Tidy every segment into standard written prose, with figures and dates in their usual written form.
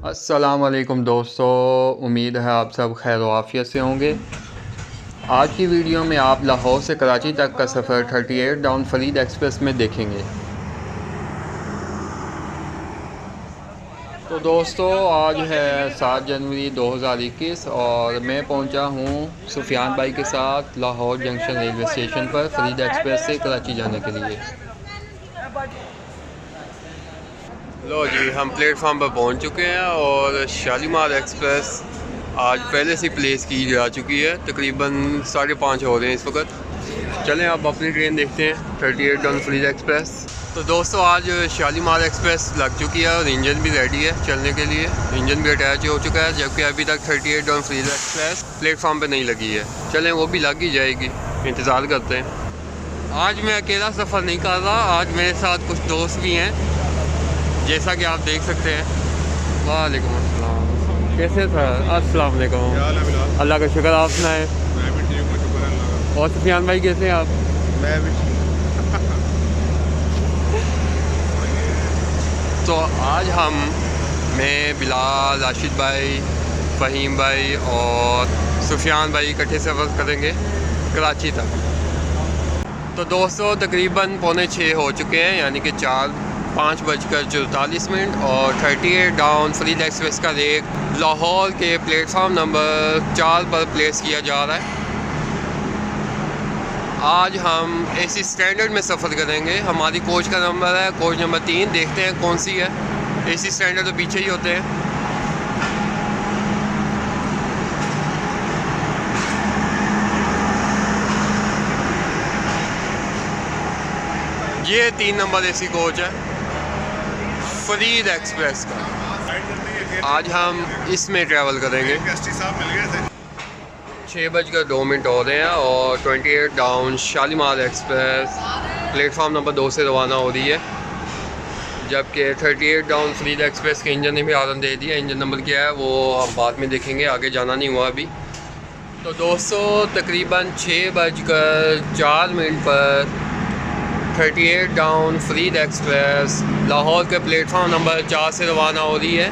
अस्सलामुअलैकुम दोस्तों, उम्मीद है आप सब खैर आफियत से होंगे। आज की वीडियो में आप लाहौर से कराची तक का सफ़र 38 डाउन फरीद एक्सप्रेस में देखेंगे। तो दोस्तों, आज है 7 जनवरी 2021 और मैं पहुंचा हूं सुफियान भाई के साथ लाहौर जंक्शन रेलवे स्टेशन पर फरीद एक्सप्रेस से कराची जाने के लिए। लो जी, हम प्लेटफार्म पर पहुंच चुके हैं और शालीमार एक्सप्रेस आज पहले से प्लेस की जा चुकी है। तकरीबन 5:30 हो रहे हैं इस वक्त। चलें अब अपनी ट्रेन देखते हैं 38 डाउन फरीद एक्सप्रेस। तो दोस्तों, आज शालीमार एक्सप्रेस लग चुकी है और इंजन भी रेडी है चलने के लिए। इंजन भी अटैच हो चुका है, जबकि अभी तक 38 डाउन फरीद एक्सप्रेस प्लेटफार्म पर नहीं लगी है। चलें वो भी लग ही जाएगी, इंतज़ार करते हैं। आज मैं अकेला सफ़र नहीं कर रहा, आज मेरे साथ कुछ दोस्त भी हैं, जैसा कि आप देख सकते हैं। वालेकुम अस्सलाम, कैसे सर? अस्सलाम वालेकुम। अल्लाह का शुक्र, आप सुनाएं? मैं भी ठीक हूँ, शुक्र अल्लाह का। और सुफियान भाई कैसे हैं आप? मैं भी तो आज मैं बिलाल, राशिद भाई, फ़हीम भाई और सुफियान भाई इकट्ठे सफ़र करेंगे कराची तक। तो दोस्तों, तकरीबन 5:45 हो चुके हैं, यानी कि 5:44 और 38 डाउन फरीद एक्सप्रेस का रेक लाहौर के प्लेटफार्म नंबर 4 पर प्लेस किया जा रहा है। आज हम एसी स्टैंडर्ड में सफ़र करेंगे। हमारी कोच का नंबर है कोच नंबर 3। देखते हैं कौन सी है। एसी स्टैंडर्ड तो पीछे ही होते हैं। ये 3 नंबर एसी कोच है फरीद एक्सप्रेस का। आज हम इसमें ट्रैवल करेंगे। 6:02 हो रहे हैं और 28 down Shalimar express platform number 2 से रवाना हो रही है, जबकि 38 डाउन फरीद एक्सप्रेस के इंजन ने भी आरन दे दिया। इंजन नंबर क्या है वो हम बाद में देखेंगे, आगे जाना नहीं हुआ अभी। तो दोस्तों, तकरीबन 6:04 पर 38 डाउन फरीद एक्सप्रेस लाहौर के प्लेटफार्म नंबर 4 से रवाना हो रही है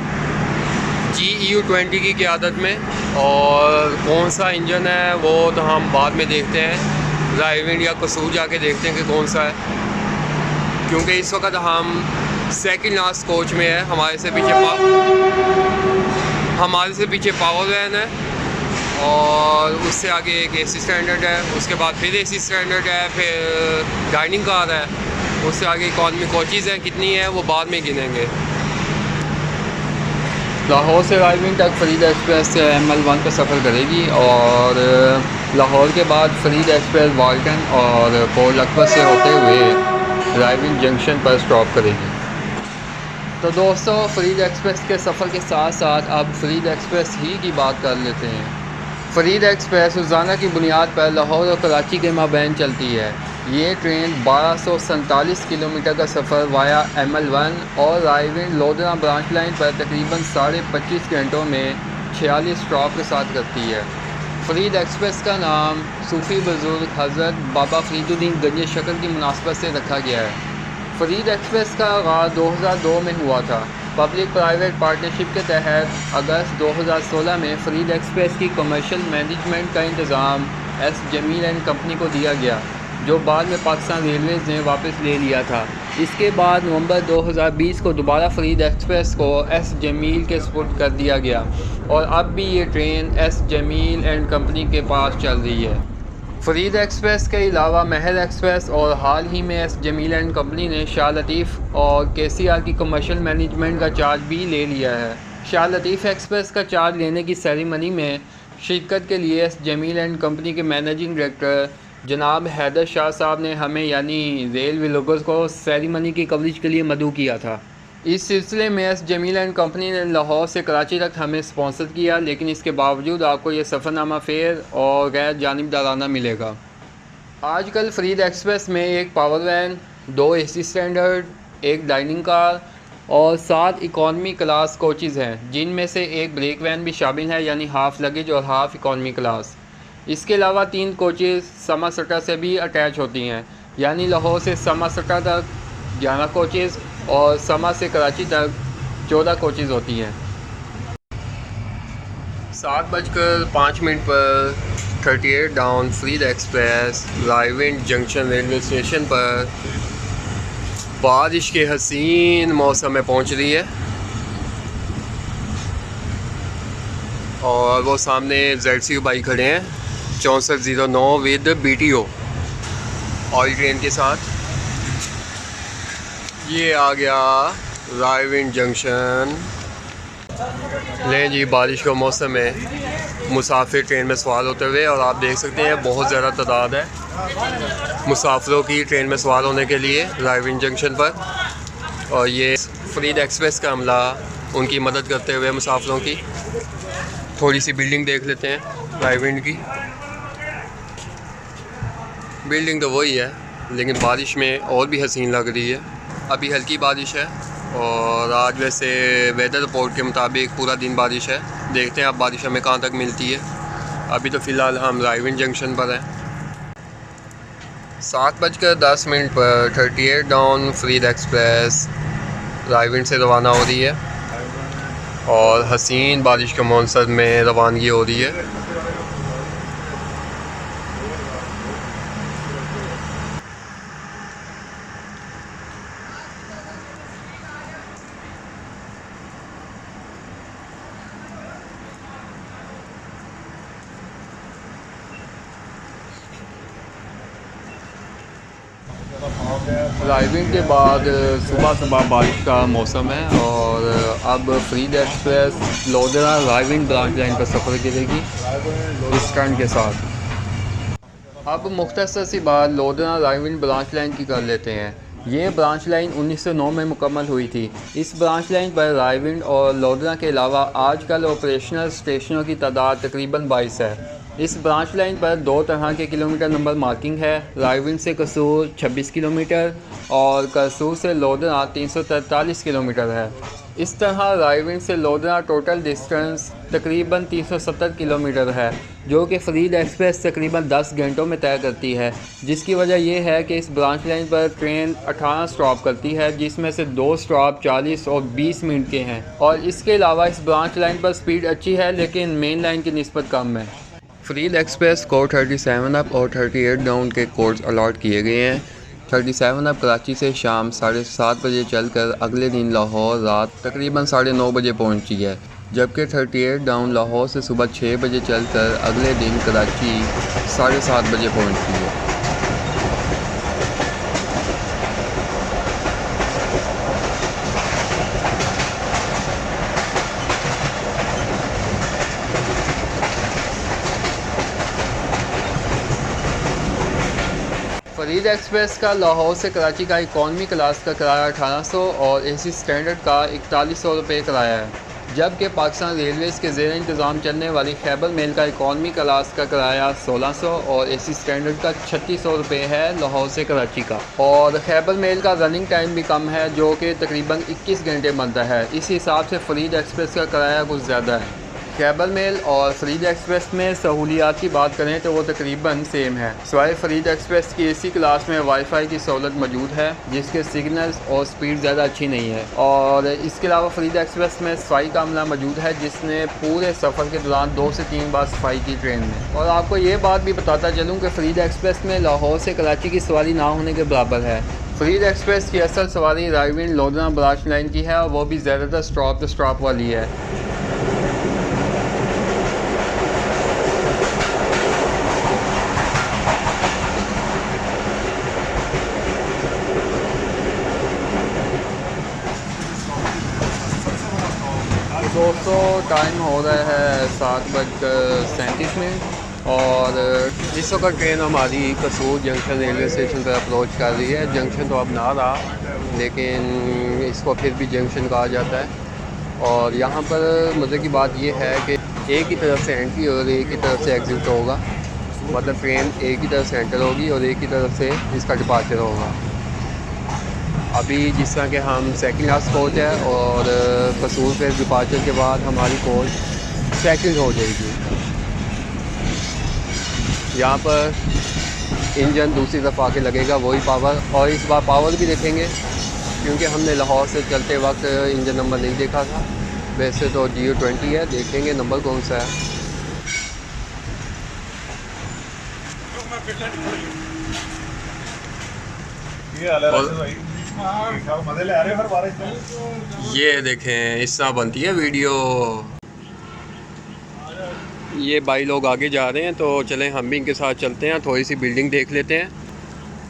GEU20 की क़यादत में। और कौन सा इंजन है वो तो हम बाद में देखते हैं, ड्राइविंग या कसूर जाके देखते हैं कि कौन सा है, क्योंकि इस वक्त हम सेकंड लास्ट कोच में है। हमारे से पीछे पावर वैन है और उससे आगे एक एसी स्टैंडर्ड है, उसके बाद फिर एसी स्टैंडर्ड है, फिर डाइनिंग कार है, उससे आगे इकॉनमी कोचेज़ हैं। कितनी है वो बाद में गिनेंगे। लाहौर से राइविंग तक फरीद एक्सप्रेस ML1 का सफ़र करेगी और लाहौर के बाद फरीद एक्सप्रेस वाल्टन और पोर्ट अकबर से होते हुए राइविंग जंक्शन पर स्टॉप करेगी। तो दोस्तों, फरीद एक्सप्रेस के सफ़र के साथ साथ अब फरीद एक्सप्रेस ही की बात कर लेते हैं। फरीद एक्सप्रेस रोज़ाना की बुनियाद पर लाहौर और कराची के माबैन चलती है। ये ट्रेन 1247 किलोमीटर का सफ़र वाया ML1 और राइविंड लोधरा ब्रांच लाइन पर तकरीबन 25.5 घंटों में 46 स्टॉप के साथ करती है। फरीद एक्सप्रेस का नाम सूफ़ी बुज़ुर्ग हज़रत बाबा फरीदुद्दीन गंज शक्ल की मुनासबत से रखा गया है। फरीद एक्सप्रेस का आगाज़ 2002 में हुआ था। पब्लिक प्राइवेट पार्टनरशिप के तहत अगस्त 2016 में फरीद एक्सप्रेस की कमर्शियल मैनेजमेंट का इंतज़ाम एस जमील एंड कंपनी को दिया गया, जो बाद में पाकिस्तान रेलवेज़ ने वापस ले लिया था। इसके बाद नवंबर 2020 को दोबारा फरीद एक्सप्रेस को एस जमील के सुपुर्द कर दिया गया और अब भी ये train S Jamil and company के पास चल रही है। फरीद एक्सप्रेस के अलावा महल एक्सप्रेस और हाल ही में एस जमील एंड कंपनी ने शाह लतीफ़ और KCR की कमर्शियल मैनेजमेंट का चार्ज भी ले लिया है। शाह लतीफ़ एक्सप्रेस का चार्ज लेने की सेरेमनी में शिरकत के लिए एस जमील एंड कंपनी के मैनेजिंग डायरेक्टर जनाब हैदर शाह साहब ने हमें यानी रेल व्लॉगर्स को सेरेमनी की कवरेज के लिए मदऊ किया था। इस सिलसिले में एस जमील एंड कंपनी ने लाहौर से कराची तक हमें स्पॉन्सर किया, लेकिन इसके बावजूद आपको ये सफ़रनामा फेयर और गैर जानिबदाराना मिलेगा। आजकल फरीद एक्सप्रेस में एक पावर वैन, 2 एसी स्टैंडर्ड, एक डाइनिंग कार और 7 इकॉनमी क्लास कोचेज़ हैं, जिनमें से एक ब्रेक वैन भी शामिल है, यानी हाफ़ लगेज और हाफ़ इकॉनमी क्लास। इसके अलावा 3 कोचेज़ समासटा से भी अटैच होती हैं, यानी लाहौर से समासटा तक 11 कोचेज़ और समा से कराची तक 14 कोचेज़ होती हैं। 7:05 पर 38 down Farid express Raiwind junction railway station पर बारिश के हसीन मौसम में पहुंच रही है और वो सामने ZC बाइक खड़े हैं 6409 विद BTO ऑयल ट्रेन के साथ। ये आ गया रायविंड जंक्शन। लें जी, बारिश का मौसम है, मुसाफिर ट्रेन में सवार होते हुए, और आप देख सकते हैं बहुत ज़्यादा तादाद है मुसाफिरों की ट्रेन में सवार होने के लिए रायविंड जंक्शन पर। और ये फरीद एक्सप्रेस का अमला उनकी मदद करते हुए मुसाफिरों की। थोड़ी सी बिल्डिंग देख लेते हैं रायविंड की। बिल्डिंग तो वही है लेकिन बारिश में और भी हसीन लग रही है। अभी हल्की बारिश है और आज वैसे वेदर रिपोर्ट के मुताबिक पूरा दिन बारिश है। देखते हैं अब बारिश हमें कहाँ तक मिलती है। अभी तो फ़िलहाल हम रायविंड जंक्शन पर हैं। 7:10 पर 38 डाउन फरीद एक्सप्रेस रायविंड से रवाना हो रही है और हसीन बारिश के मौसम में रवानगी हो रही है। राइविंग के बाद सुबह बारिश का मौसम है और अब फरीद एक्सप्रेस लोधरा राइविंग ब्रांच लाइन पर सफ़र करेगी इस ट्रेन के साथ। अब मुख्तसर सी बात लोधरा राइविंग ब्रांच लाइन की कर लेते हैं। ये ब्रांच लाइन 1909 में मुकम्मल हुई थी। इस ब्रांच लाइन पर रायविंड और लोधरा के अलावा आजकल ऑपरेशनल स्टेशनों की तादाद तकरीबन 22 है। इस ब्रांच लाइन पर दो तरह के किलोमीटर नंबर मार्किंग है। रायविंड से कसूर 26 किलोमीटर और कसूर से लोधरा 343 किलोमीटर है। इस तरह रायविंड से लोधरा टोटल डिस्टेंस तकरीबन 370 किलोमीटर है, जो कि फरीद एक्सप्रेस तकरीबन 10 घंटों में तय करती है। जिसकी वजह यह है कि इस ब्रांच लाइन पर ट्रेन 18 स्टॉप करती है, जिसमें से 2 स्टॉप 40 और 20 मिनट के हैं। और इसके अलावा इस ब्रांच लाइन पर स्पीड अच्छी है लेकिन मेन लाइन की निस्बत कम है। फरीद एक्सप्रेस को 37 अप और 38 डाउन के कोड्स अलॉट किए गए हैं। 37 अप कराची से शाम 7:30 बजे चलकर अगले दिन लाहौर रात तकरीबन 9:30 बजे पहुंची है, जबकि 38 डाउन लाहौर से सुबह 6 बजे चलकर अगले दिन कराची 7:30 बजे पहुंची है। फरीद एक्सप्रेस का लाहौर से कराची का इकॉनमी क्लास का किराया 1800 और AC स्टैंडर्ड का 4100 रुपये किराया है, जबकि पाकिस्तान रेलवेज़ के ज़ेर इंतज़ाम चलने वाली खैबर मेल का इकॉनमी क्लास का किराया 1600 और AC स्टैंडर्ड का 3600 रुपये है लाहौर से कराची का। और खैबर मेल का रनिंग टाइम भी कम है, जो कि तकरीबन 21 घंटे बनता है। इस हिसाब से फ़रीद एक्सप्रेस का किराया कुछ ज़्यादा है। खैबर मेल और फरीद एक्सप्रेस में सहूलियात की बात करें तो वो तकरीबन सेम है, सिवाय फरीद एक्सप्रेस की AC क्लास में वाईफाई की सहूलत मौजूद है, जिसके सिग्नल्स और स्पीड ज़्यादा अच्छी नहीं है। और इसके अलावा फरीद एक्सप्रेस में सफाई का अमला मौजूद है, जिसने पूरे सफ़र के दौरान 2 से 3 बार सफाई की ट्रेन में। और आपको ये बात भी बताता चलूँ कि फरीद एक्सप्रेस में लाहौर से कराची की सवारी ना होने के बराबर है। फरीद एक्सप्रेस की असल सवारी रायविंड लोधरा ब्रांच लाइन की है और वो भी ज़्यादातर स्टॉप टू स्टॉप वाली है। दोस्तों, टाइम हो रहा है 7:37 और इस वक्त ट्रेन हमारी कसूर जंक्शन रेलवे स्टेशन पर अप्रोच कर रही है। जंक्शन तो अब ना रहा लेकिन इसको फिर भी जंक्शन कहा जाता है। और यहाँ पर मज़े की बात यह है कि एक ही तरफ से एंट्री और एक ही तरफ से एग्ज़िट होगा, मतलब ट्रेन एक ही तरफ से एंटर होगी और एक ही तरफ से इसका डिपार्चर होगा। अभी जिस तरह के हम सेकंड क्लास कोच है और कसूर से डिपार्चर के बाद हमारी कोच सेकंड हो जाएगी। यहाँ पर इंजन दूसरी तरफ आके लगेगा, वही पावर, और इस बार पावर भी देखेंगे क्योंकि हमने लाहौर से चलते वक्त इंजन नंबर नहीं देखा था। वैसे तो GO20 है, देखेंगे नंबर कौन सा है। ये हाल है और- राशिद भाई। ठीक ठाक मजे ले आ रहे हो हर बारिश में। ये देखें इस तरह बनती है वीडियो। ये भाई लोग आगे जा रहे हैं तो चलें हम भी इनके साथ चलते हैं, थोड़ी सी बिल्डिंग देख लेते हैं।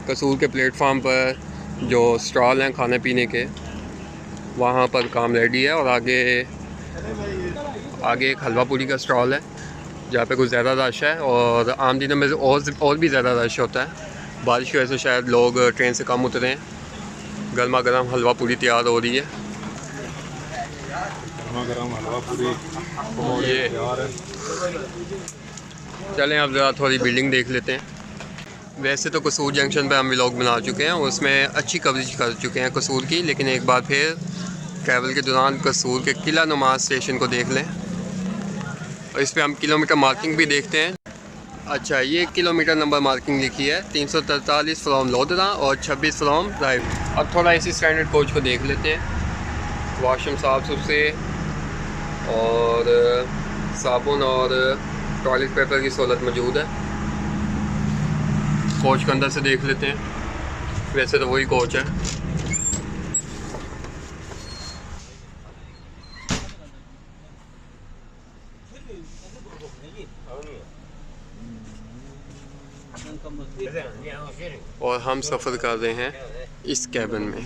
कसूर के प्लेटफार्म पर जो स्टॉल हैं खाने पीने के, वहाँ पर काम रेडी है। और आगे एक हलवा पूरी का स्टॉल है जहाँ पे कुछ ज़्यादा रश है, और आम दिनों में और भी ज़्यादा रश होता है। बारिश की वजह से शायद लोग ट्रेन से कम उतरे हैं। गर्मा गर्म हलवा पूरी तैयार हो रही है। गरम हलवा पूरी ये यार चलें अब ज़रा थोड़ी बिल्डिंग देख लेते हैं। वैसे तो कसूर जंक्शन पे हम व्लॉग बना चुके हैं, उसमें अच्छी कवरेज कर चुके हैं कसूर की, लेकिन एक बार फिर ट्रैवल के दौरान कसूर के किला नुमा स्टेशन को देख लें। और इस पर हम किलोमीटर मार्किंग भी देखते हैं। अच्छा, ये किलोमीटर नंबर मार्किंग लिखी है 343 फ्रॉम लोधरा और 26 फ्रॉम ड्राइव। अब थोड़ा इसी स्टैंडर्ड कोच को देख लेते हैं। वॉशरूम साफ सुथरे और साबुन और टॉयलेट पेपर की सहूलत मौजूद है। कोच के अंदर से देख लेते हैं। वैसे तो वही कोच है। और हम सफ़र कर रहे हैं इस कैबिन में।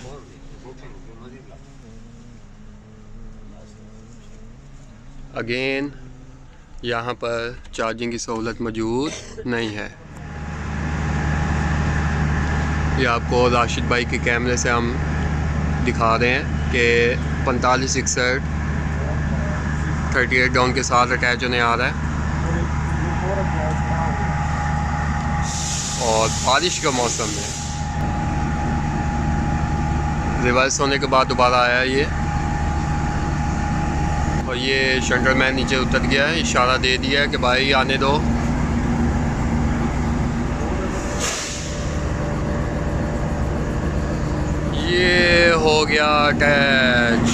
अगेन यहाँ पर चार्जिंग की सहूलत मौजूद नहीं है। ये आपको राशिद भाई के कैमरे से हम दिखा रहे हैं कि 4561 38 डाउन के साथ अटैच होने आ रहा है। और बारिश का मौसम है, रिवर्स होने के बाद दोबारा आया ये। और ये शंटरमैन नीचे उतर गया है, इशारा दे दिया है कि भाई आने दो। ये हो गया अटैच।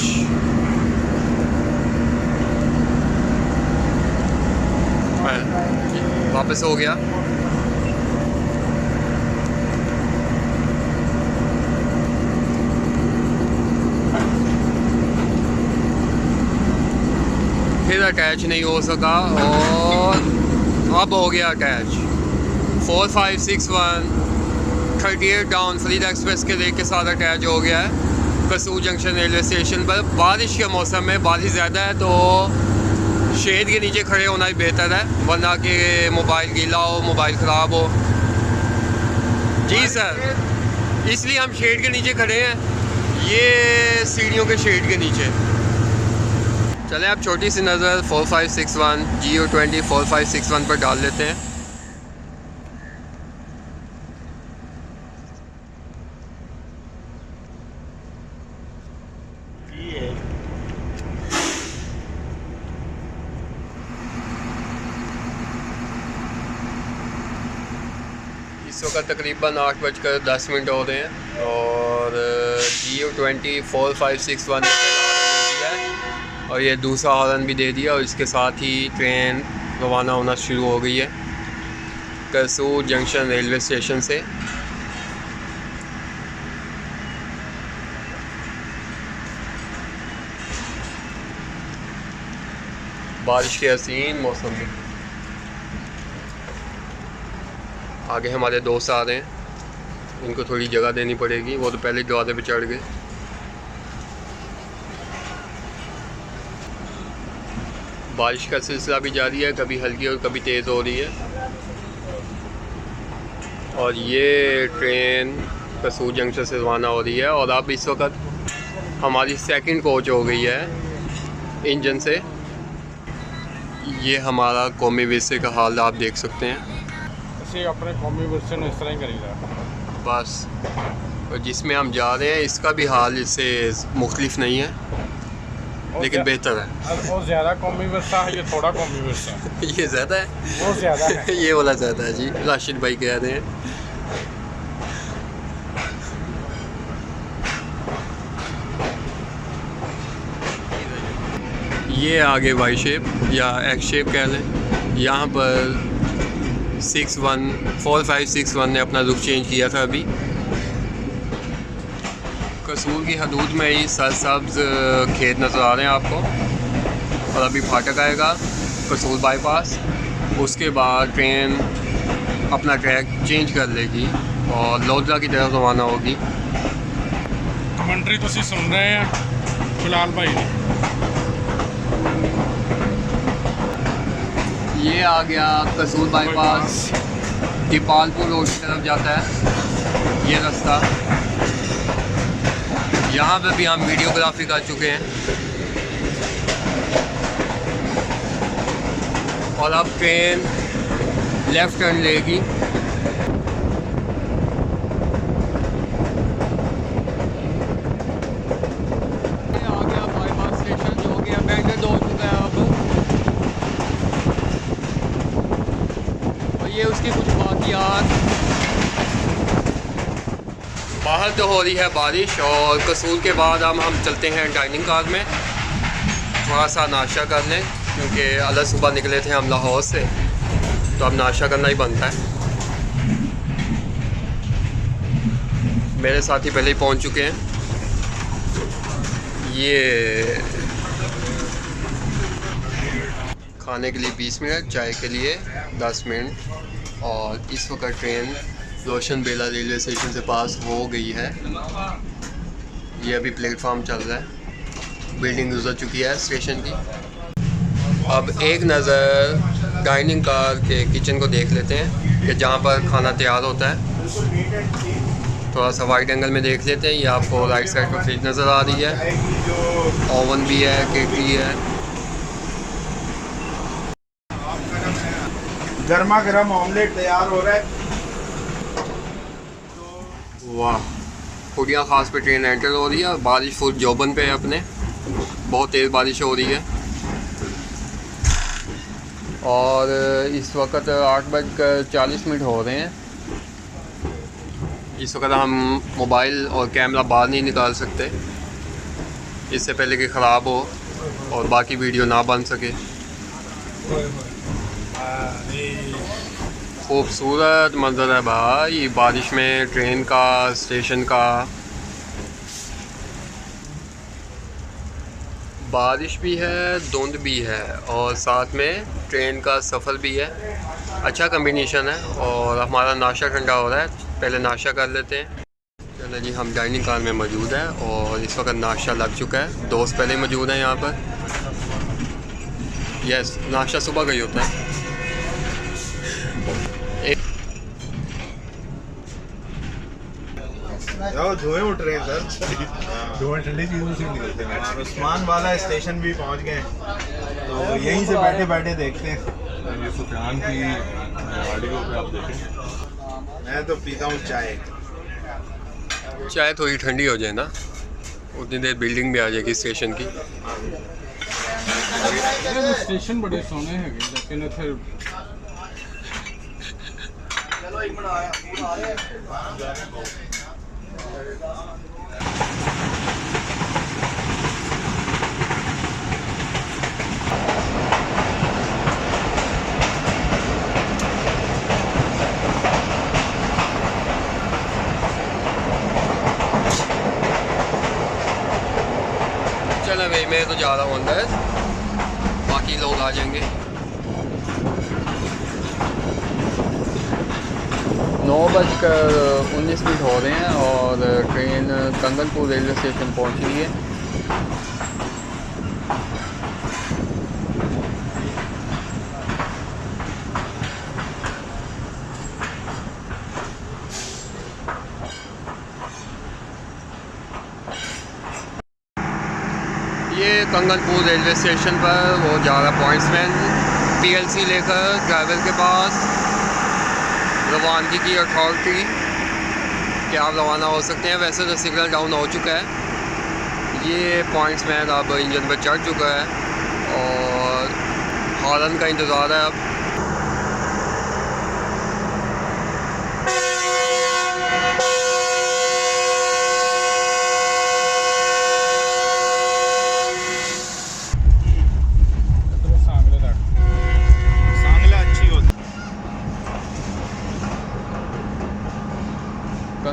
वापस हो गया। फिर अटैच नहीं हो सका और अब हो गया अटैच। 4561 38 डाउन फरीदा एक्सप्रेस के लेक के साथ अटैच हो गया है कसूर जंक्शन रेलवे स्टेशन पर। बारिश के मौसम में बारिश ज़्यादा है तो शेड के नीचे खड़े होना ही बेहतर है, वरना कि मोबाइल गीला हो, मोबाइल ख़राब हो। जी सर, इसलिए हम शेड के नीचे खड़े हैं, ये सीढ़ियों के शेड के नीचे। चलें आप छोटी सी नज़र 4561 GO20 4561 पर डाल लेते हैं। इस वक्त तकरीबन 8:10 हो रहे हैं और GO20 4561 दिया है और ये दूसरा हॉर्न भी दे दिया और इसके साथ ही ट्रेन रवाना होना शुरू हो गई है कसूर जंक्शन रेलवे स्टेशन से। बारिश के हसीन मौसम में आगे हमारे दोस्त आ रहे हैं, इनको थोड़ी जगह देनी पड़ेगी, वो तो पहले दरवाजे पे चढ़ गए। बारिश का सिलसिला भी जारी है, कभी हल्की और कभी तेज़ हो रही है। और ये ट्रेन कसूर जंक्शन से रवाना हो रही है और अब इस वक्त हमारी सेकंड कोच हो गई है इंजन से। ये हमारा कौमी विरसे का हाल आप देख सकते हैं। ਅਸੀਂ ਆਪਣੇ ਕੌਮੀ ਵਿਰਸੇ ਨੂੰ ਇਸ ਤਰ੍ਹਾਂ ਹੀ ਕਰੀਦਾ। बस और जिसमें हम जा रहे हैं इसका भी हाल इससे मुख्तलिफ नहीं है, लेकिन बेहतर है। बहुत ज़्यादा कौमी विरसा है, ये थोड़ा कौमी विरसा है। ये ज़्यादा है, बहुत ज़्यादा है। ये वाला ज़्यादा है जी, राशिद भाई कह रहे हैं। ये आगे वाई शेप या एक्स शेप कह लें, यहाँ पर 4561 ने अपना रुख चेंज किया था अभी। कसूर की हदूद में ही सरसब्ज खेत नज़र आ रहे हैं आपको, और अभी फाटक आएगा कसूर बाईपास। उसके बाद ट्रेन अपना ट्रैक चेंज कर लेगी और लोधरा की तरफ रवाना होगी। कमेंट्री तुसी सुन रहे हैं फिलहाल भाई ने। ये आ गया कसूर बाईपास, दीपालपुर रोड की तरफ जाता है ये रास्ता। यहाँ पे भी हम वीडियोग्राफी कर चुके हैं, और अब ट्रेन लेफ़्ट टर्न लेगी। आ गया बाईपास स्टेशन, जो कि अबैंडन हो चुका है अब, और ये उसकी कुछ वाक़ियात। बाहर तो हो रही है बारिश, और कसूर के बाद हम चलते हैं डाइनिंग कार में थोड़ा सा नाश्ता कर लें, क्योंकि अलग सुबह निकले थे हम लाहौर से, तो अब नाश्ता करना ही बनता है। मेरे साथी पहले ही पहुंच चुके हैं। ये खाने के लिए 20 मिनट, चाय के लिए 10 मिनट, और इस वक्त ट्रेन रोशन बेला रेलवे स्टेशन से पास हो गई है। ये अभी प्लेटफार्म चल रहा है, बिल्डिंग गुजर चुकी है स्टेशन की। अब एक नज़र डाइनिंग कार के किचन को देख लेते हैं कि जहाँ पर खाना तैयार होता है। थोड़ा सा वाइड एंगल में देख लेते हैं। ये आपको राइट साइड पर फ्रिज नज़र आ रही है, ओवन भी है, केटली है। गर्मा गर्म ऑमलेट तैयार हो रहा है। वाह, खुदिया खास पे ट्रेन एंटर हो रही है, और बारिश फुल जोबन पे है अपने, बहुत तेज़ बारिश हो रही है। और इस वक्त 8:40 हो रहे हैं। इस वक्त हम मोबाइल और कैमरा बाहर नहीं निकाल सकते, इससे पहले कि ख़राब हो और बाकी वीडियो ना बन सके। खूबसूरत मंजर है भाई, बारिश में ट्रेन का, स्टेशन का। बारिश भी है, धुंध भी है, और साथ में ट्रेन का सफ़र भी है। अच्छा कम्बिनेशन है। और हमारा नाश्ता ठंडा हो रहा है, पहले नाश्ता कर लेते हैं। चलो जी, हम डाइनिंग कार में मौजूद हैं और इस वक्त नाश्ता लग चुका है। दोस्त पहले मौजूद हैं यहाँ पर। यस, नाश्ता सुबह का ही होता है। धुएं उठ रहे हैं सर, धुएं ठंडी चीज़ों से निकलते हैं। उस्मान वाला स्टेशन भी पहुंच गए, तो यहीं से बैठे बैठे देखते हैं। ये सुफियान की ऑडियो पे आप देखें। मैं तो पीता हूँ चाय। चाय थोड़ी ठंडी हो जाए ना, उतनी देर बिल्डिंग भी आ जाएगी स्टेशन की। स्टेशन बड़े सोने हैं, लेकिन फिर चलो भाई, मैं तो जा रहा हूँ अंदर, बाकी लोग आ जाएंगे। 9:19 हो रहे हैं और ट्रेन कंगनपुर रेलवे स्टेशन पहुँच रही है। ये कंगनपुर रेलवे स्टेशन पर वो जा रहा पॉइंट्समैन PLC लेकर ड्राइवर के पास रवानगी की अथॉरिटी कि आप रवाना हो सकते हैं। वैसे तो सिग्नल डाउन हो चुका है। ये पॉइंट्समैन अब इंजन पर चढ़ चुका है और हॉर्न का इंतज़ार है अब।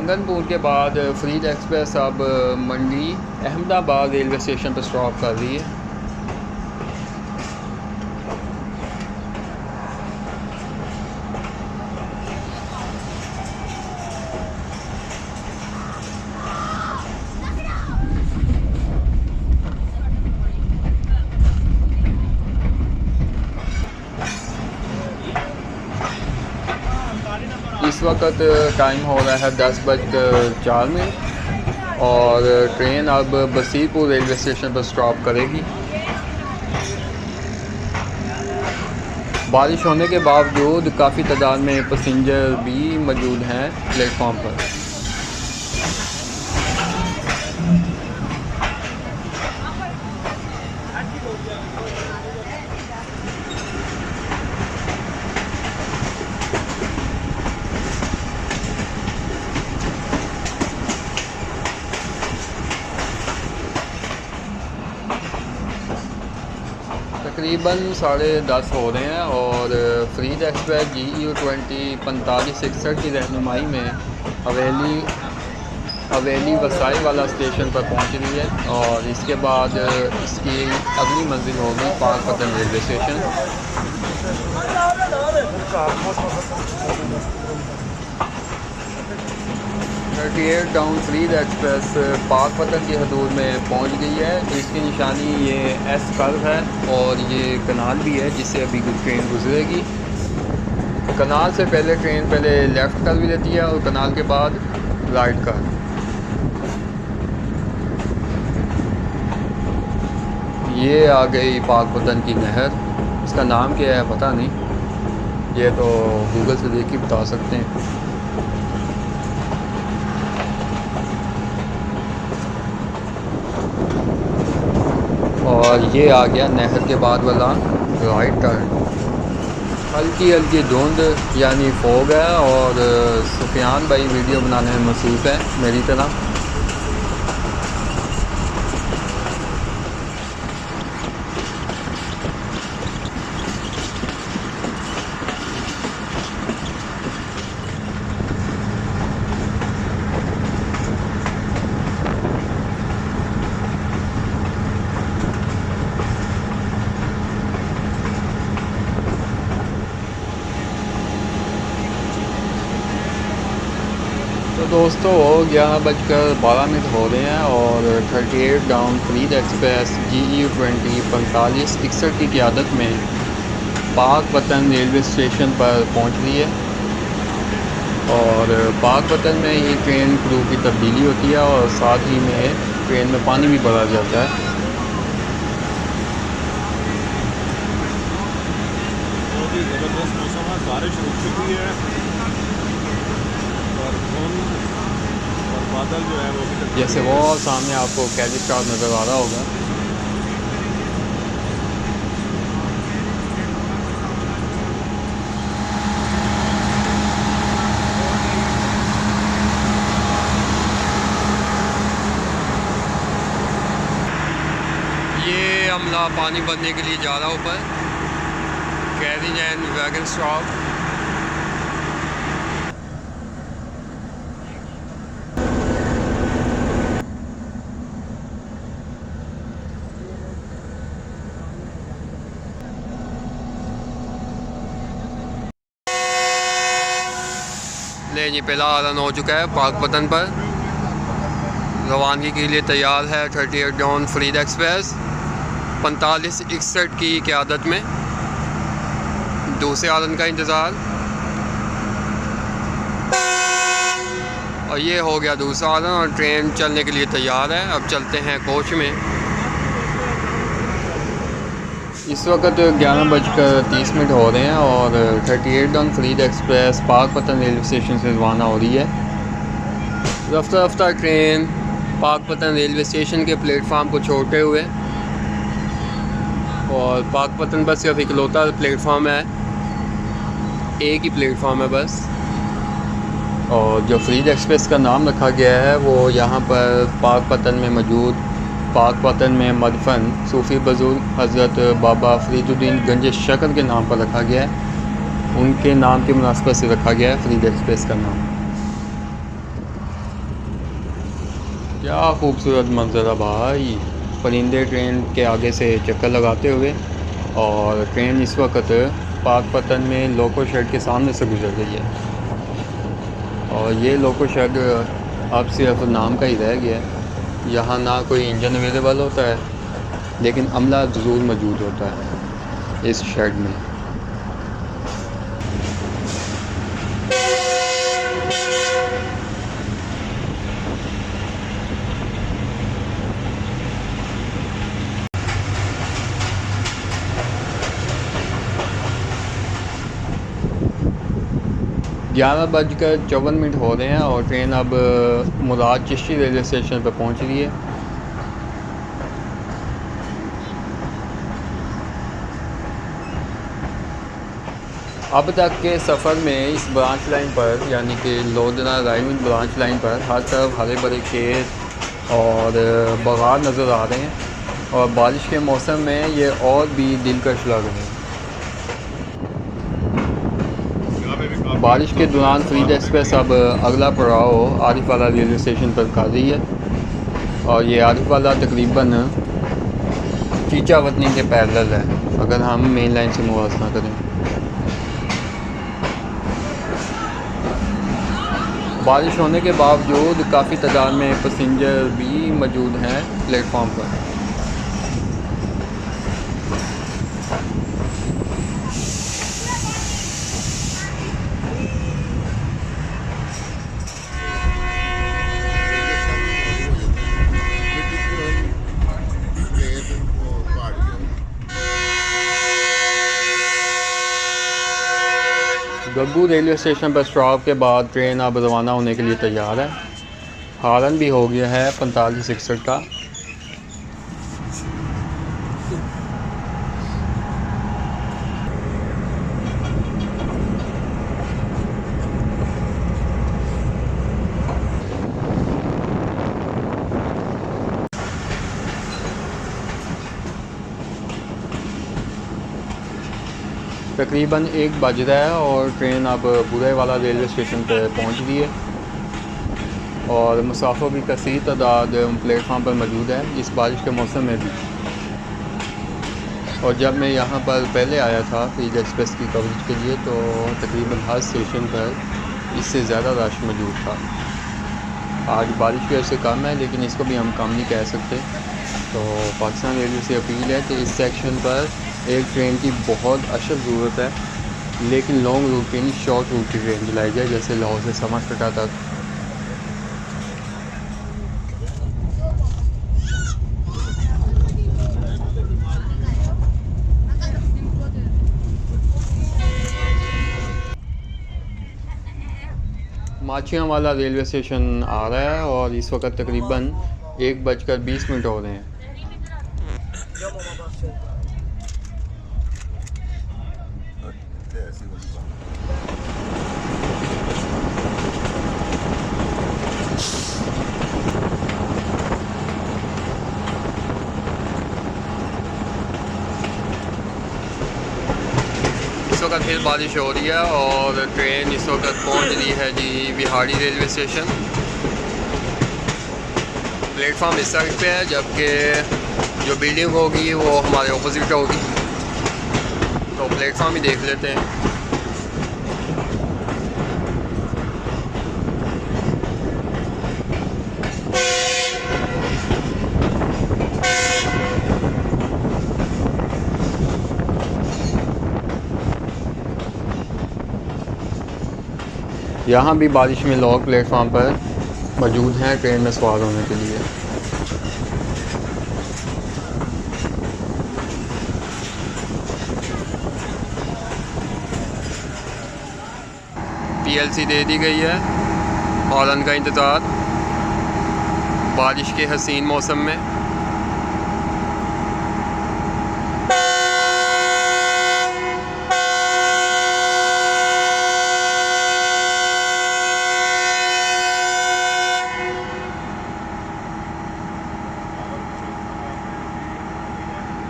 मंगनपुर के बाद फरीद एक्सप्रेस अब मंडी अहमदाबाद रेलवे स्टेशन पर स्टॉप कर रही है। इस वक्त टाइम हो रहा है 10:04 और ट्रेन अब बसीरपुर रेलवे स्टेशन पर स्टॉप करेगी। बारिश होने के बावजूद काफ़ी तादाद में पैसेंजर भी मौजूद हैं प्लेटफॉर्म पर। तकरीबन 10:30 हो रहे हैं और फरीद एक्सप्रेस GU20 4561 की रहनुमाई में हवेली वसाई वाला स्टेशन पर पहुंच रही है और इसके बाद इसकी अगली मंजिल होगी Pakpattan railway station. 38 down Farid express Pakpattan की हदूद में पहुंच गई है। इसकी निशानी ये एस कर्व है और ये कनाल भी है जिससे अभी कुछ ट्रेन गुजरेगी। कनाल से पहले ट्रेन लेफ़्ट कर भी लेती है और कनाल के बाद राइट कर। ये आ गई पाकपतन की नहर, इसका नाम क्या है पता नहीं, ये तो गूगल से देख के बता सकते हैं। और ये आ गया नहर के बाद वाला राइट टर्न। हल्की हल्की धुंध यानी फॉग है और सुफियान भाई वीडियो बनाने में मसरूफ़ है मेरी तरह। तो दोस्तों 11:12 हो रहे हैं और 38 डाउन फरीद एक्सप्रेस GU20 4561 की क़यादत में पाकपतन रेलवे स्टेशन पर पहुंच रही है। और पाकपतन में ये ट्रेन क्रू की तब्दीली होती है और साथ ही में ट्रेन में पानी भी भरा जाता है। बहुत ही ज़बरदस्त मौसम है, बारिश रुक चुकी है और बादल जो है वो भी जैसे वो सामने आपको कैली स्टार नज़र आ रहा होगा। ये अमला पानी भरने के लिए जा रहा ऊपर कैरिज एंड वैगन स्टॉप। ले जी पहला आलन हो चुका है पाकपतन पर, रवानगी के लिए तैयार है 38 डाउन फरीद एक्सप्रेस 4561 की क़यादत में। दूसरे आलन का इंतज़ार और ये हो गया दूसरा आलन और ट्रेन चलने के लिए तैयार है। अब चलते हैं कोच में। इस वक्त 11:30 हो रहे हैं और 38 down Farid express Pakpattan railway station से रवाना हो रही है। रफ्ता रफ्ता ट्रेन पाकपतन रेलवे स्टेशन के प्लेटफार्म को छोड़ते हुए, और पाकपतन बस सिर्फ इकलौता प्लेटफार्म है, एक ही प्लेटफार्म है बस। और जो फरीद एक्सप्रेस का नाम रखा गया है वो यहाँ पर पाकपतन में मौजूद पाकपतन में मदफन सूफ़ी बुज़ुर्ग हज़रत बाबा फरीदुद्दीन गंज शकर के नाम पर रखा गया है। उनके नाम की मुनासबत से रखा गया है फरीद एक्सप्रेस का नाम। क्या खूबसूरत मंजर है भाई, परिंदे ट्रेन के आगे से चक्कर लगाते हुए। और ट्रेन इस वक्त पाकपतन में लोको शेड के सामने से गुजर रही है। और ये लोको शेड अब सिर्फ नाम का ही रह गया है। यहाँ ना कोई इंजन अवेलेबल होता है, लेकिन अमला ज़रूर मौजूद होता है इस शेड में। ग्यारह बजकर 54 मिनट हो रहे हैं और ट्रेन अब मुराद चिश्ती रेलवे स्टेशन पर पहुंच रही है। अब तक के सफ़र में इस ब्रांच लाइन पर, यानी कि लोधरा रायविंड ब्रांच लाइन पर, हर तरफ हरे भरे खेत और बगार नज़र आ रहे हैं। और बारिश के मौसम में ये और भी दिलकश लग रहे हैं। बारिश के दौरान फरीद एक्सप्रेस अब अगला पड़ाव आरिफ वाला रेलवे स्टेशन पर कर रही है। और ये आरिफ वाला तकरीबन चीचा वतनी के पैरेलल है, अगर हम मेन लाइन से मुवाजना करें। बारिश होने के बावजूद काफ़ी तादाद में पैसेंजर भी मौजूद हैं प्लेटफॉर्म पर। गग्गू रेलवे स्टेशन पर स्टॉप के बाद ट्रेन अब रवाना होने के लिए तैयार है। हारन भी हो गया है 4561 का। तकरीबन 1 बज रहा है और ट्रेन अब बुरे वाला रेलवे स्टेशन पर पहुंच गई है। और मुसाफिर की कसीर तादाद प्लेटफार्म पर मौजूद है इस बारिश के मौसम में भी। और जब मैं यहाँ पर पहले आया था फरीद एक्सप्रेस की कवरेज के लिए, तो तकरीबन हर स्टेशन पर इससे ज़्यादा रश मौजूद था। आज बारिश की वजह से कम है, लेकिन इसको भी हम कम नहीं कह सकते। तो पाकिस्तान रेलवे से अपील है कि इस सेक्शन पर एक ट्रेन की बहुत अशद ज़रूरत है, लेकिन लॉन्ग रूट की नहीं, शॉर्ट रूट की ट्रेन चलाई जाए, जैसे लाहौर से समझकटा तक। माचियाँ वाला रेलवे स्टेशन आ रहा है और इस वक्त तकरीबन 1:20 हो रहे हैं। इस वक्त फिर बारिश हो रही है और ट्रेन इस वक्त पहुंच रही है जी बिहाड़ी रेलवे स्टेशन। प्लेटफॉर्म इस साइड पे है, जबकि जो बिल्डिंग होगी वो हमारे ऑपोजिट होगी। तो प्लेटफॉर्म ही देख लेते हैं। यहाँ भी बारिश में लोग प्लेटफॉर्म पर मौजूद हैं ट्रेन में सवार होने के लिए। पीएलसी दे दी गई है, हॉर्न का इंतज़ार बारिश के हसीन मौसम में।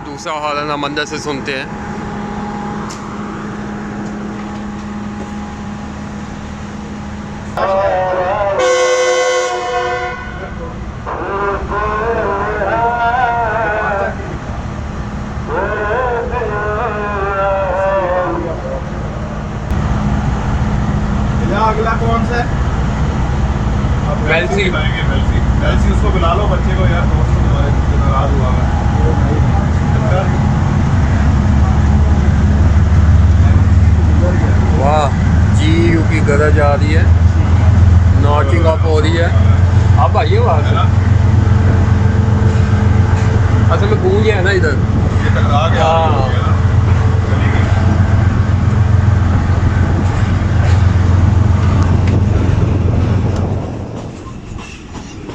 दूसरा हॉर्न हम अंदर से सुनते हैं। उसको बुला लो बच्चे को यार, दोस्त को तुम्हारे जो नाराज हुआ है। वाह, जी यू की गरज आ रही है, नॉचिंग अप हो रही है। अब आइए वहाँ से, असल में गूंज है ना इधर। ये टकरा गया। हाँ। चली गई।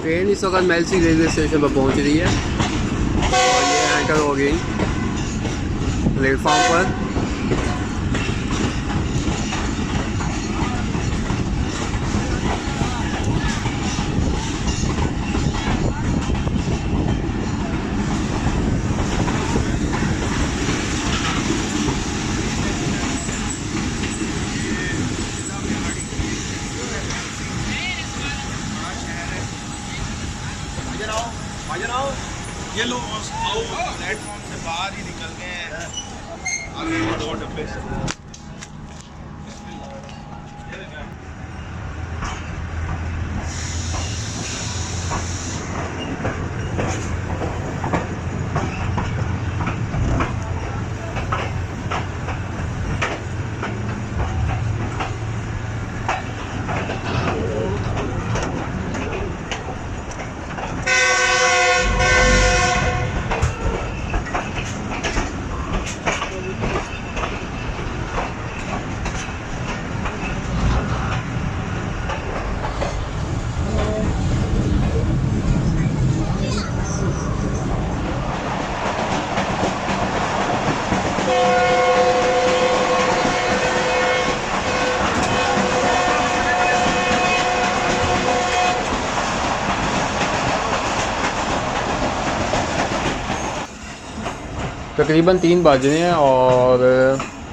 ट्रेन इस वक्त मेलसी रेलवे स्टेशन पर पहुंच रही है और ये एंटर हो गई प्लेटफॉर्म पर। ये लोग प्लेटफॉर्म से बाहर ही निकल गए हैं, आगे 2 डब्बे से। तकरीबन 3 बज रहे हैं और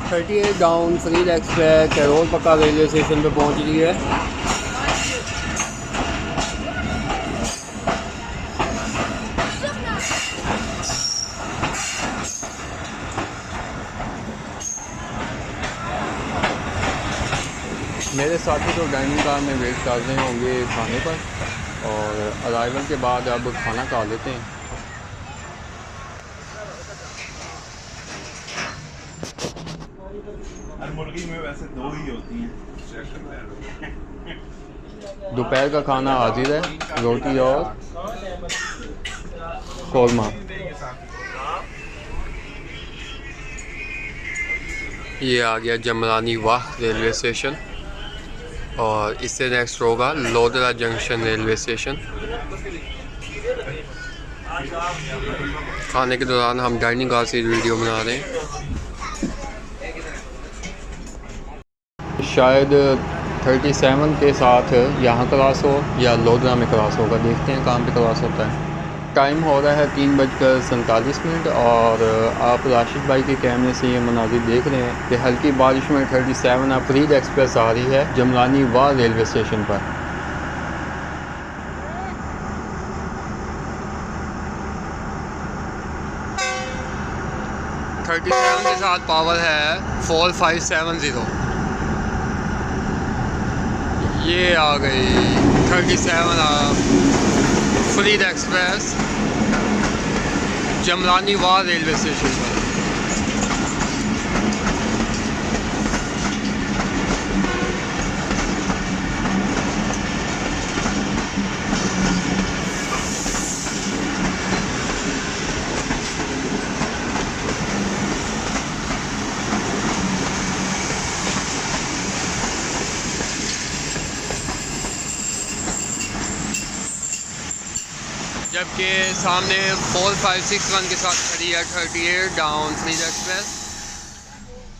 38 डाउन फरीद एक्सप्रेस कैरोल पक्का रेलवे स्टेशन पे पहुंच रही है। मेरे साथी तो डाइनिंग कार में वेट कर रहे होंगे खाने पर, और अराइवल के बाद अब खाना खा लेते हैं। हर मुर्गी में वैसे 2 ही होती हैं। दोपहर का खाना हाजिर है, रोटी और कौरमा। ये आ गया जमरानी वाह रेलवे स्टेशन, और इससे नेक्स्ट होगा लोधरा जंक्शन रेलवे स्टेशन। खाने के दौरान हम डाइनिंग कार से वीडियो बना रहे हैं। शायद 37 के साथ यहाँ क्रॉस हो या लोधरा में क्रॉस होगा, देखते हैं कहाँ पे क्रॉस होता है। टाइम हो रहा है 3:47, और आप राशिद भाई के कैमरे से ये मनाजिर देख रहे हैं कि हल्की बारिश में 37 अब फरीद एक्सप्रेस आ रही है जमरानी वाह रेलवे स्टेशन पर। के साथ पावर है 4570। ये आ गई 37 फरीद एक्सप्रेस जमरानी वाह रेलवे स्टेशन पर। जबकि सामने 4561 के साथ खड़ी है 38 डाउन फरीद एक्सप्रेस।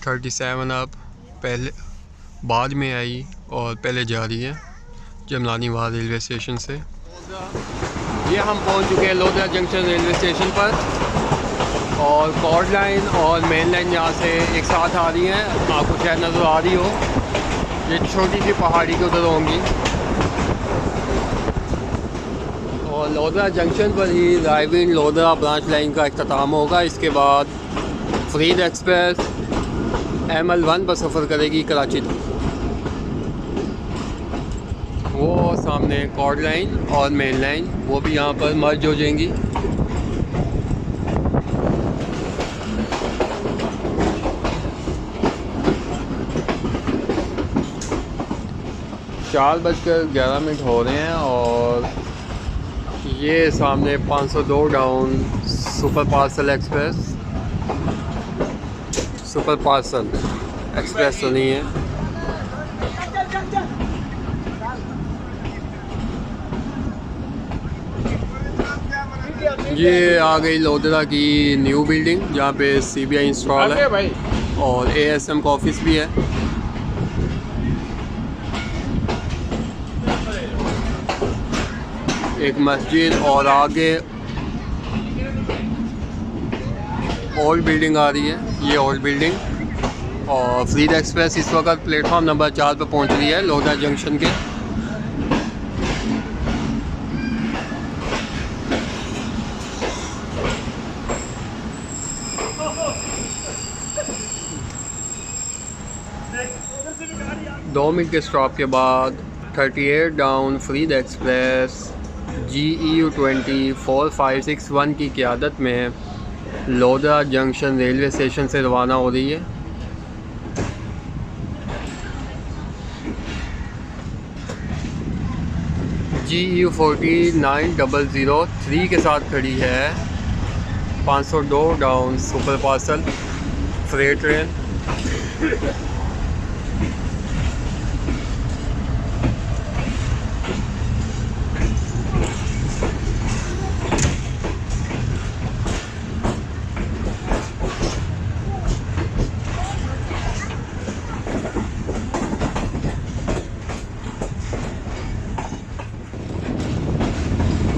37 अब पहले बाद में आई और पहले जा रही है जमरानी वाह रेलवे स्टेशन से। ये हम पहुंच चुके हैं लोधरा जंक्शन रेलवे स्टेशन पर, और कॉर्ड लाइन और मेन लाइन यहाँ से एक साथ आ रही हैं। आपको शायद नज़र आ रही हो, ये छोटी सी पहाड़ी के उधर होंगी। और लोधरा जंक्शन पर ही ड्राइविंग लोधरा ब्रांच लाइन का अख्ताम होगा। इसके बाद फरीद एक्सप्रेस ML1 पर सफ़र करेगी कराची तक। वो और सामने कॉर्ड लाइन और मेन लाइन वो भी यहाँ पर मर्ज हो जाएंगी। चार बजकर 11 मिनट हो रहे हैं और ये सामने 502 down super parcel express, super parcel express तो नहीं है। ये आ गई लोधरा की न्यू बिल्डिंग जहाँ पे CBI इंस्टॉल है और ASM का ऑफिस भी है। एक मस्जिद और आगे ओल्ड बिल्डिंग आ रही है, ये ओल्ड बिल्डिंग। और फरीद एक्सप्रेस इस वक्त प्लेटफॉर्म नंबर 4 पर पहुंच रही है लोधरा जंक्शन के। दो मिनट के स्टॉप के बाद 38 डाउन फरीद एक्सप्रेस GEU 24561 की क़यादत में लोधरा जंक्शन रेलवे स्टेशन से रवाना हो रही है। GEU 49003 के साथ खड़ी है 502 down super parcel freight train.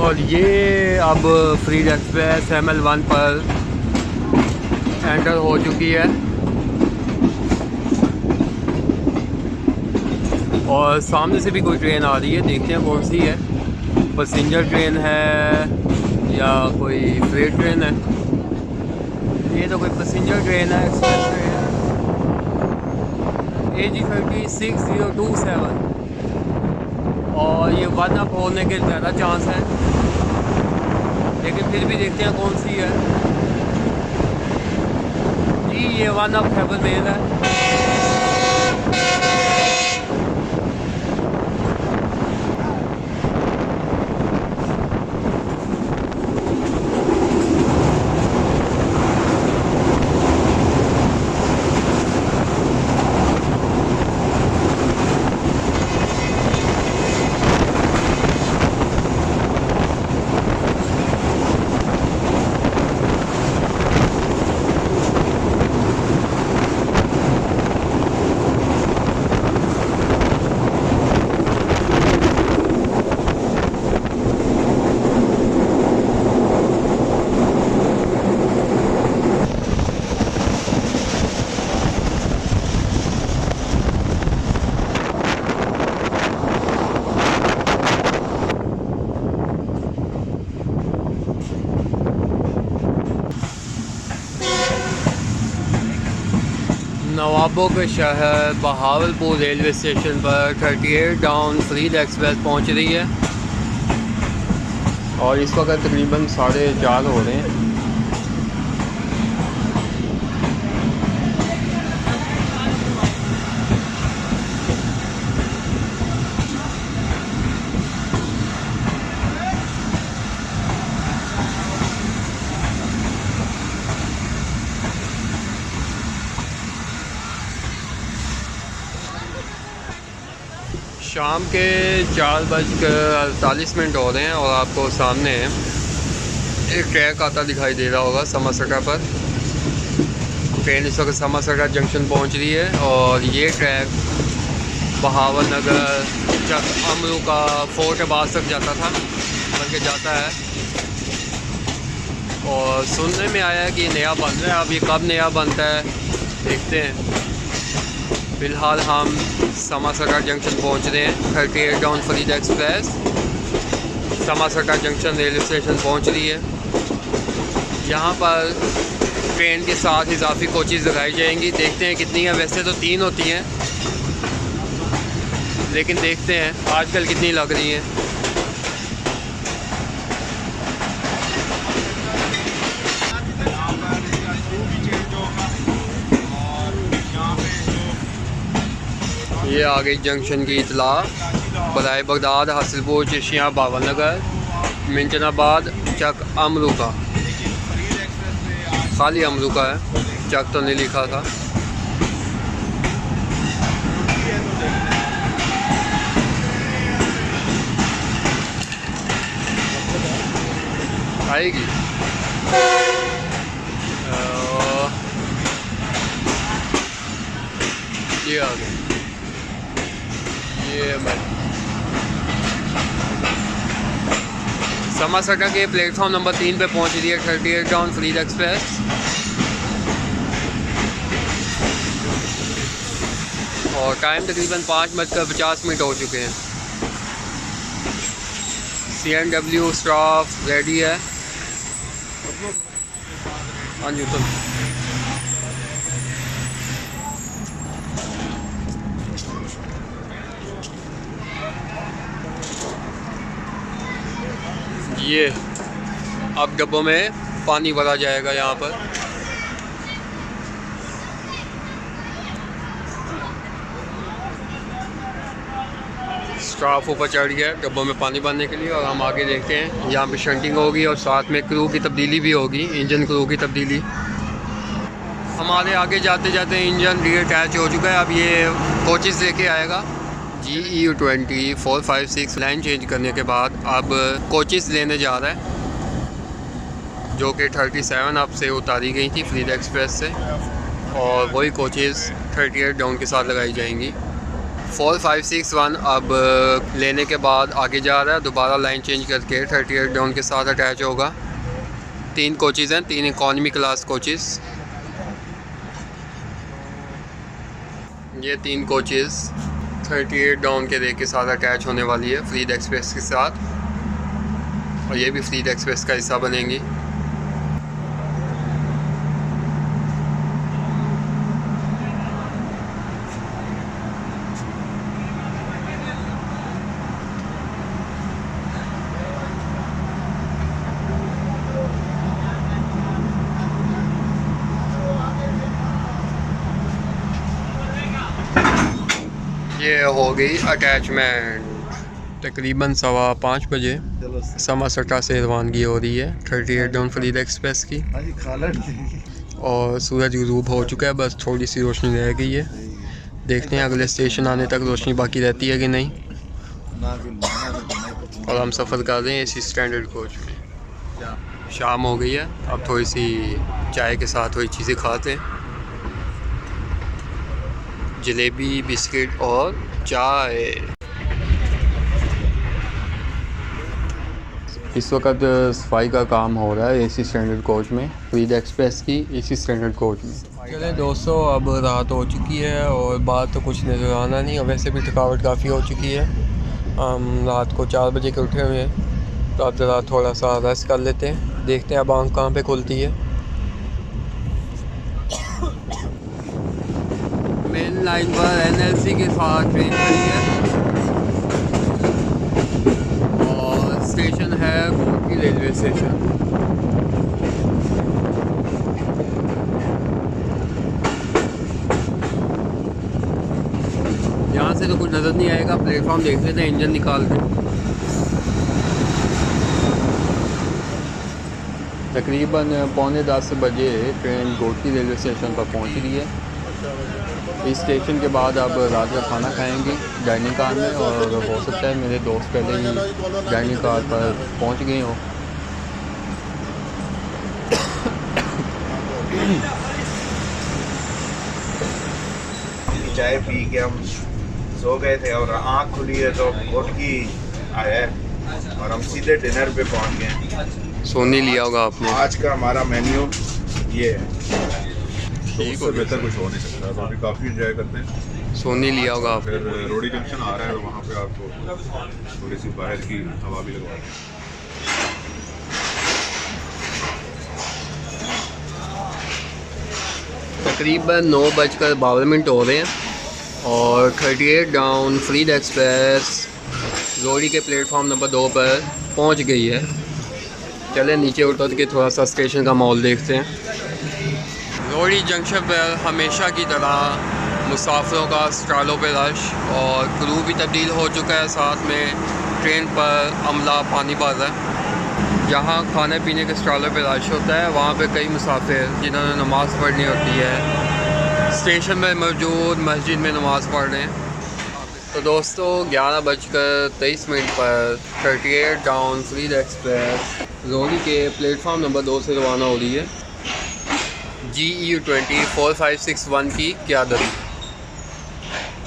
और ये अब फरीद एक्सप्रेस ML1 पर एंटर हो चुकी है और सामने से भी कोई ट्रेन आ रही है, देखते हैं कौन सी है, पैसेंजर ट्रेन है या कोई फ्रेट ट्रेन है। ये तो कोई पैसेंजर ट्रेन है, एक्सप्रेस ट्रेन AG 36027 और ये 1 अप होने के ज़्यादा चांस है, लेकिन फिर भी देखते हैं कौन सी है। जी ये 1 अप खैबर मेल है। नवाबों के शहर बहावलपुर रेलवे स्टेशन पर 38 डाउन फरीद एक्सप्रेस पहुंच रही है और इस वक्त तकरीबन 4:30 हो रहे हैं। शाम के 4:48 हो रहे हैं और आपको सामने एक ट्रैक आता दिखाई दे रहा होगा समासटा पर। ट्रेन इस वक्त समासटा जंक्शन पहुंच रही है और ये ट्रैक बहावल नगर अमरू का फोर्ट अब्बास तक जाता था, बल्कि जाता है। और सुनने में आया है कि नया बन रहा है, अब ये कब नया बनता है देखते हैं। फ़िलहाल हम समासटा जंक्शन पहुंच रहे हैं। 38 डाउन फरीद एक्सप्रेस समासटा जंक्शन रेलवे स्टेशन पहुंच रही है। यहाँ पर ट्रेन के साथ इजाफी कोचेज़ लगाई जाएंगी, देखते हैं कितनी हैं। वैसे तो 3 होती हैं लेकिन देखते हैं आजकल कितनी लग रही हैं। ये आ गई जंक्शन की इतला। बराए बगदाद, हासिलपुर, चिशियाँ, बावल नगर, मिंचनाबाद, चक अमरूका। खाली अमरूका है, चक तो नहीं लिखा था। आएगी ये आ गई, ये मैं समासटा के प्लेटफॉर्म नंबर 3 पे पहुंच रही है 38 टाउन फरीद एक्सप्रेस। और टाइम तकरीबन 5:50 हो चुके हैं। CNW स्टाफ रेडी है। हाँ जी, तो ये अब डब्बों में पानी भरा जाएगा यहाँ पर। स्टाफ ऊपर चढ़ गया डब्बों में पानी भरने के लिए और हम आगे देखते हैं। यहाँ पे शंटिंग होगी और साथ में क्रू की तब्दीली भी होगी, इंजन क्रू की तब्दीली। हमारे आगे जाते जाते इंजन रीअटैच हो चुका है। अब ये कोचेस लेके आएगा। GE20 456 लाइन चेंज करने के बाद अब कोचेस लेने जा रहा है, जो कि 37 अब से उतारी गई थी फरीद एक्सप्रेस से, और वही कोचेस 38 डाउन के साथ लगाई जाएंगी। 4561 अब लेने के बाद आगे जा रहा है, दोबारा लाइन चेंज करके 38 डाउन के साथ अटैच होगा। 3 कोचेज़ हैं, 3 इकॉनमी क्लास कोचेस। ये 3 कोचेस 38 डाउन के रेक के साथ अटैच होने वाली है फरीद एक्सप्रेस के साथ, और ये भी फरीद एक्सप्रेस का हिस्सा बनेंगी। ये हो गई अटैचमेंट। तकरीबन 5:15 बजे समासटा से रवानगी हो रही है 38 डाउन फरीद एक्सप्रेस की, और सूरज गुरूब हो चुका है, बस थोड़ी सी रोशनी रह गई है। देखते हैं अगले स्टेशन आने तक रोशनी बाकी रहती है कि नहीं। और हम सफ़र कर रहे हैं AC स्टैंडर्ड कोच में। शाम हो गई है, अब थोड़ी सी चाय के साथ वही चीज़ें खाते हैं, जलेबी, बिस्किट और चाय। इस वक्त सफाई का काम हो रहा है AC स्टैंडर्ड कोच में, फरीद एक्सप्रेस की AC स्टैंडर्ड कोच में। चले दोस्तों, अब रात हो चुकी है और बात तो कुछ नज़र आना नहीं, और वैसे भी थकावट काफ़ी हो चुकी है। हम रात को 4 बजे के उठे हुए हैं, तो अब ज़रा थोड़ा सा रेस्ट कर लेते हैं। देखते हैं अब आँख कहाँ पे खुलती है। मेन लाइन पर NLC के साथ ट्रेन खड़ी है, और स्टेशन है कोटकी रेलवे स्टेशन। यहाँ से तो कुछ नज़र नहीं आएगा, प्लेटफॉर्म देख लेते हैं इंजन निकाल के। तकरीबन 9:45 बजे ट्रेन कोटकी रेलवे स्टेशन पर पहुँच रही है। इस स्टेशन के बाद अब रात का खाना खाएंगे डाइनिंग कार में, और हो सकता है मेरे दोस्त पहले ही डाइनिंग कार पर पहुंच गए हों। चाय पी के हम सो गए थे और आँख खुली है तो कोटकी आया है और हम सीधे डिनर पे पहुंच गए। सोनी लिया होगा आपने। आज का हमारा मेन्यू ये है, ठीक उससे बेहतर कुछ हो नहीं सकता, तो अभी काफ़ी एंजॉय करते हैं। सोनी लिया होगा आपने। फिर रोडी जंक्शन आ रहा है, वहाँ पे आपको थोड़ी सी बाहर की हवा भी लगवा दें। तकरीबन 9:52 हो रहे हैं और 38 डाउन फरीद एक्सप्रेस जोड़ी के प्लेटफॉर्म नंबर 2 पर पहुंच गई है। चले नीचे उतर के थोड़ा सा स्टेशन का माहौल देखते हैं। जोड़ी जंक्शन पर हमेशा की तरह मुसाफिरों का स्टॉलों पर रश और क्रू भी तब्दील हो चुका है। साथ में ट्रेन पर अमला पानी भर रहा है। जहाँ खाने पीने के स्टॉलों पर रश होता है वहाँ पे कई मुसाफिर जिन्होंने नमाज़ पढ़नी होती है स्टेशन में मौजूद मस्जिद में नमाज़ पढ़ रहे हैं। तो दोस्तों 11:23 पर 38 डाउन फरीद एक्सप्रेस जोड़ी के प्लेटफॉर्म नंबर 2 से रवाना हो रही है। GEU20 4561 की क़यादत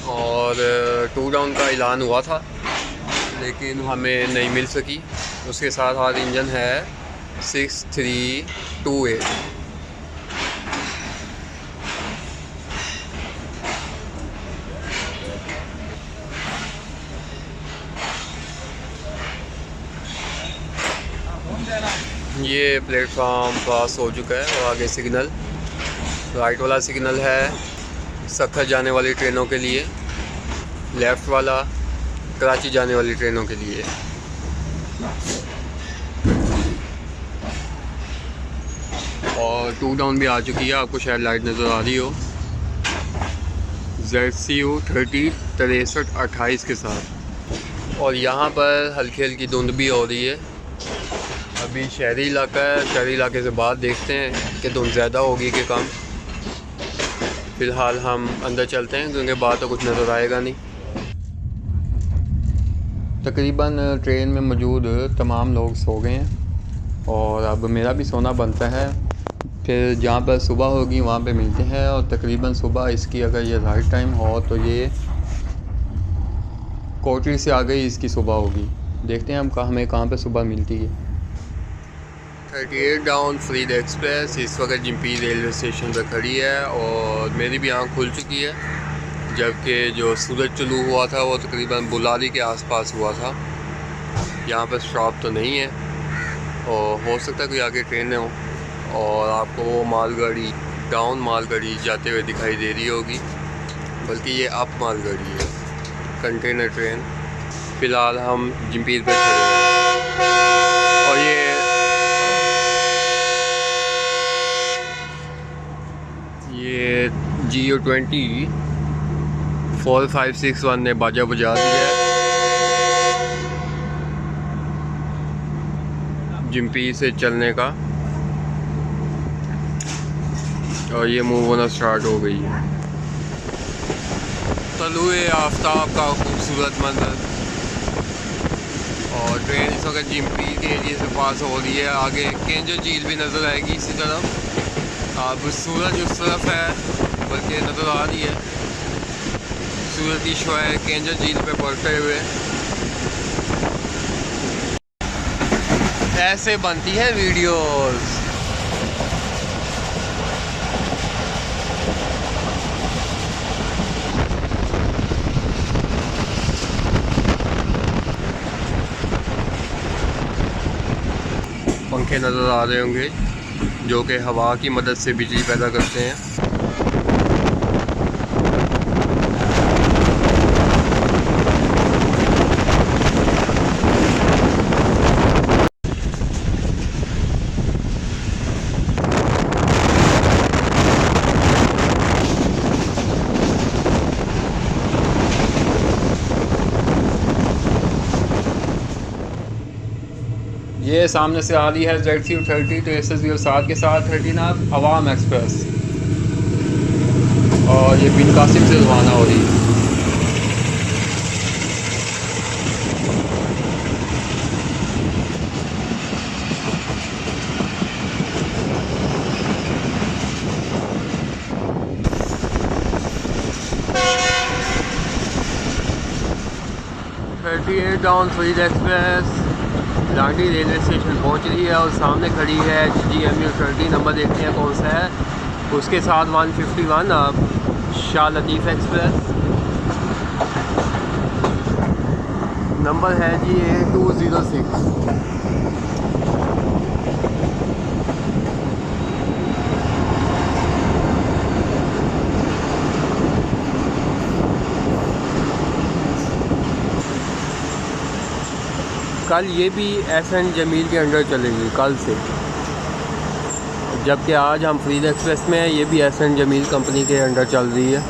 और 2 डाउन का ऐलान हुआ था लेकिन हमें नहीं मिल सकी। उसके साथ हाथ इंजन है 6328। ये प्लेटफॉर्म पास हो चुका है और आगे सिग्नल राइट वाला सिग्नल है सखर जाने वाली ट्रेनों के लिए, लेफ़्ट वाला कराची जाने वाली ट्रेनों के लिए। और 2 डाउन भी आ चुकी है, आपको शायद लाइट नज़र आ रही हो ZCU 30 6328 के साथ। और यहाँ पर हल्की हल्की धुंध भी हो रही है। अभी शहरी इलाका है, शहरी इलाके से बाहर देखते हैं कि धुंध ज़्यादा होगी कि कम। फ़िलहाल हम अंदर चलते हैं क्योंकि बाहर तो कुछ नज़र आएगा नहीं। तकरीबन ट्रेन में मौजूद तमाम लोग सो गए हैं और अब मेरा भी सोना बनता है। फिर जहाँ पर सुबह होगी वहाँ पे मिलते हैं। और तकरीबन सुबह इसकी अगर ये राइट टाइम हो तो ये कोटरी से आगे ही इसकी सुबह होगी। देखते हैं हम हमें कहाँ पे सुबह मिलती है। 38 डाउन फरीद एक्सप्रेस इस वक्त जिम्पी रेलवे स्टेशन पर खड़ी है और मेरी भी आँख खुल चुकी है। जबकि जो सूरज चलू हुआ था वो तकरीबन बुलारी के आसपास हुआ था। यहाँ पर स्टॉप तो नहीं है और हो सकता है कोई आगे ट्रेनें हो और आपको वो मालगाड़ी डाउन मालगाड़ी जाते हुए दिखाई दे रही होगी, बल्कि ये अप मालगाड़ी है, कंटेनर ट्रेन। फ़िलहाल हम जिम्पीर पे खड़े हैं और ये GEU20 4561 ने बाजा बजा दिया है। जिम्पी से चलने का और ये मूव होना स्टार्ट हो गई है। तलुए आफ्ताब का खूबसूरत मंजर और ट्रेन इस वक्त जिम्पी के एरिए से पास हो रही है। आगे केंजर झील भी नज़र आएगी इसी तरफ। अब सूरज उस तरफ है बल्कि नज़र आ रही है सूरज की शुआएं केंजर झील पे पड़ते हुए। ऐसे बनती है वीडियोस। पंखे नज़र आ रहे होंगे जो कि हवा की मदद से बिजली पैदा करते हैं। ये सामने से आ रही है ZCU 30 तो SS07 के साथ 13 अवाम एक्सप्रेस और ये बिन कासिम से रवाना हो रही है। Down Farid express Landi railway station पहुंच रही है और सामने खड़ी है GMU 30। नंबर देखते हैं कौन सा है। उसके साथ 151 अब शाह लतीफ़ एक्सप्रेस नंबर है जी A206। कल ये भी एस.एन. जमील के अंडर चलेगी कल से, जबकि आज हम फरीद एक्सप्रेस में हैं, ये भी एस.एन. जमील कंपनी के अंडर चल रही है।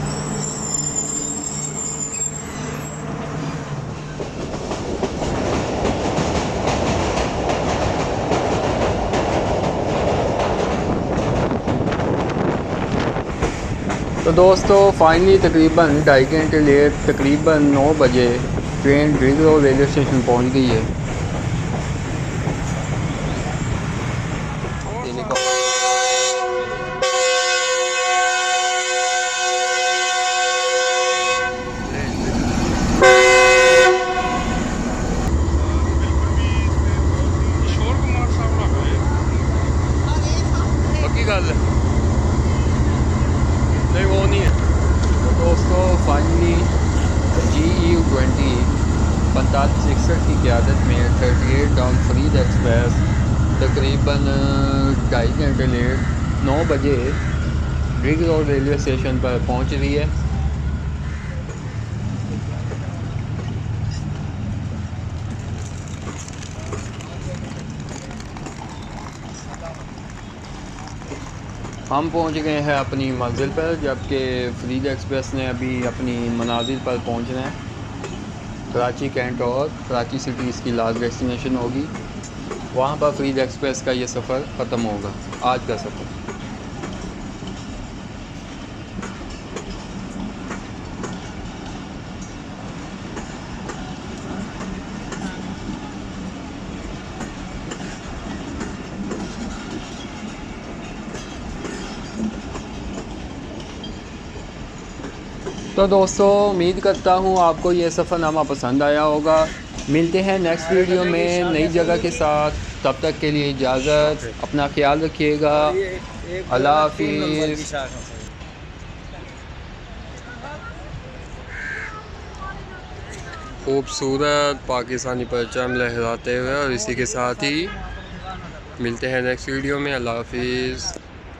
तो दोस्तों फाइनली तकरीबन 2.5 घंटे लेट तकरीबन 9 बजे train ring road railway station पहुंच गई है। किशोर कुमार साहब लग रहे पक्की गल है, नहीं वो नहीं है। तो दोस्तों फाइनली GU20 4561 की क़यादत में 38 डाउन फरीद एक्सप्रेस तकरीबन 2.5 घंटे लेट 9 बजे रिंग रोड रेलवे स्टेशन पर पहुंच रही है। हम पहुंच गए हैं अपनी मंजिल पर, जबकि फरीद एक्सप्रेस ने अभी अपनी मनाजिल पर पहुंचना है। कराची कैंट और कराची सिटी इसकी लास्ट डेस्टिनेशन होगी। वहां पर फरीद एक्सप्रेस का ये सफ़र ख़त्म होगा, आज का सफ़र। तो दोस्तों उम्मीद करता हूँ आपको ये सफ़रनामा पसंद आया होगा। मिलते हैं नेक्स्ट वीडियो में नई जगह के साथ। तब तक के लिए इजाज़त, अपना ख्याल रखिएगा। अल्लाह हाफिज़। खूबसूरत पाकिस्तानी परचम लहराते हुए, और इसी के साथ ही मिलते हैं नेक्स्ट वीडियो में। अल्लाह हाफिज़।